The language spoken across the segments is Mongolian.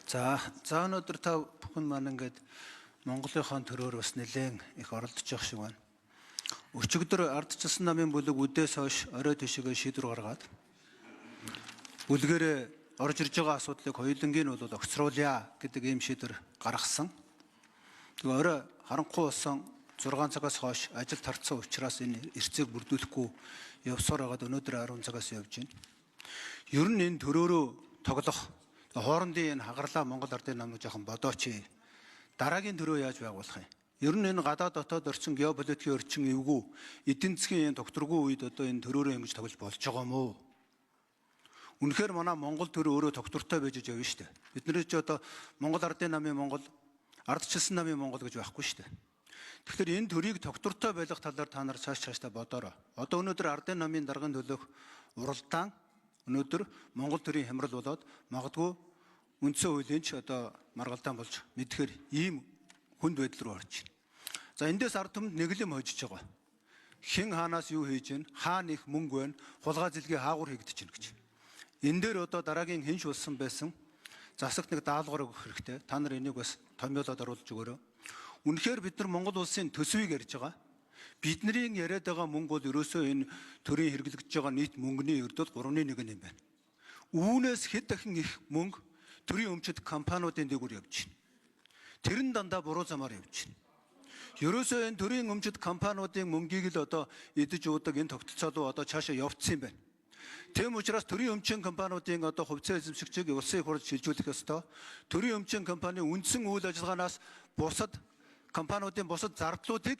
За өнөөдөр та бүхэн маань ингээд Монголынхаа төрөөр бас нэлээд их оролдож явах шиг байна. Өчигдөр ардчилсан намын бүлэг үдээс хойш орой тишгээ шийдвэр гаргаад бүлгэрээ орж ирж байгаа асуудлыг хоёулангийн бол огцруулъя гэдэг ийм шийдвэр гаргасан. Тэгээ орой харанхуй болсон 6 цагаас хойш ажил тарцсан учраас энэ эрцээг бүрдүүлэхгүй явсаар байгаад өнөөдөр 10 цагаас явж байна. Ер нь энэ төрөөрөө тоглох хоорондын энэ хагарлаа Монгол Ардын намыг жоохон бодооч. Дараагийн төрөө яаж байгуулах юм? Ер нь энэ гадаад дотоод орчин геополитикийн орчин эвгүй эдийн засгийн докторгүй үед одоо энэ төрөөрөө ингэж тоглож болж байгаа юм уу? Үнэхээр манай Монгол төрөө өөрөө доктортой байж явна шүү дээ. Бидний ч одоо Монгол Ардын намын Монгол, ардчилсан намын Монгол гэж байхгүй шүү дээ. Тэгэхээр энэ төрийг доктортой байлгах талаар та нар цаашдаа бодоорой. Одоо өнөөдөр Ардын намын даргын төлөөх уралдаан өнөөдөр Монгол төрийн хямрал болоод магадгүй үндсэн хуулийн ч одоо маргалдаан болж мэдхээр ийм хүнд байдал руу орж байна. За эндээс ард түмэнд нэг л юм хожиж байгаа. Хэн хаанаас юу хийж гэн, хаана их мөнгө байна, хулгай зэлгийн хаагур хийгдэж байна гэж. Энэ дээр одоо дараагийн хинш болсон байсан засагт нэг даалгавар өгөх хэрэгтэй. Та нар энийг бас томьёолоод оруулж өгөөрэй. Үнэхээр бид нар Монгол улсын төсвийг ярьж байгаа. Бидний яриад байгаа мөнгө бол ерөөсөө энэ төрийн хэрэглэгдэж байгаа нийт мөнгөний өрдөл 3.1 юм байна. Үүнээс хэд дахин их мөнгө төрийн өмчит компаниудын дээгүүр явж байна. Тэр нь дандаа буруу замаар явж байна. Ерөөсөө энэ төрийн өмчит компаниудын мөнгийг л одоо эдэж уудаг энэ тогтолцоо руу одоо цаашаа явцсан юм байна. Тэм учраас төрийн өмчийн компаниудын одоо хувьцаа эзэмшигчийг улсын их хурлд шилжүүлэх ёстой. Төрийн өмчийн компани үндсэн үйл ажиллагаанаас бусад компаниудын бусад зардлуудыг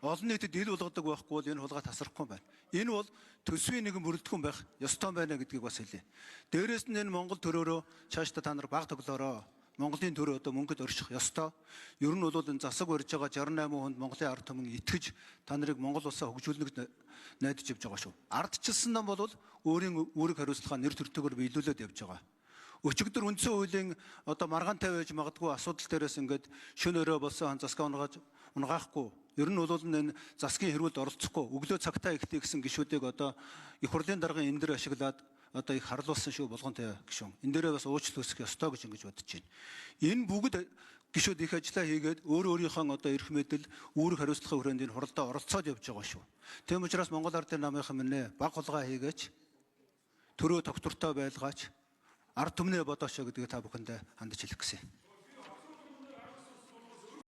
олон нийтэд ил болгодог байхгүй бол энэ хулгай тасрахгүй байна. Энэ бол төсвийн нэгэн бүрэлдэхүүн байх ёстой байна гэдгийг бас хэлье. Дээрээс нь энэ Монгол төрөөрөө цаашдаа та нар баг тоглоорой. Монголын төрөө одоо мөнгөд орших ёстой. Ер нь бол энэ засаг барьж байгаа 68 хүнд Монголын ард түмэн итгэж та нарыг Монгол улсаа хөгжүүлнэг найдаж явж байгаа шүү. Ардчилсан нам бол өөрийн хариуцлагаа нэр төртөөр биелүүлээд явж байгаа. Өчигдөр үндсэн хуулийн одоо маргаантай байж магадгүй асуудал дээрээс ингээд шөнө өрөө болсон засгаа унгаахгүй. Ер нь бол энэ засгийн хэрүүлд оролцохгүй өглөө цагтаа ихтэй гэсэн гишүүдийг одоо их хурлын даргын энэ дээр ашиглаад одоо их харлуулсан шүү болгонтэй гишүүн. Энэ дээрээ бас уучлал үүсгэх ёстой гэж ингэж бодож байна. Энэ бүгд гишүүд их ажиллаа хийгээд өөрийнхөө одоо эрх мэдэл, үүрэг хариуцлагын хүрээнд энэ хуралдаа оролцоод явж байгаа шүү. Тэм учраас Монгол Ардын намынхан минь баг хулгай хийгээч, төрөө доктортой байлгаач, ард түмнээ бодооч гэдгийг та бүхэндээ хандаж хэлэх гэсэн.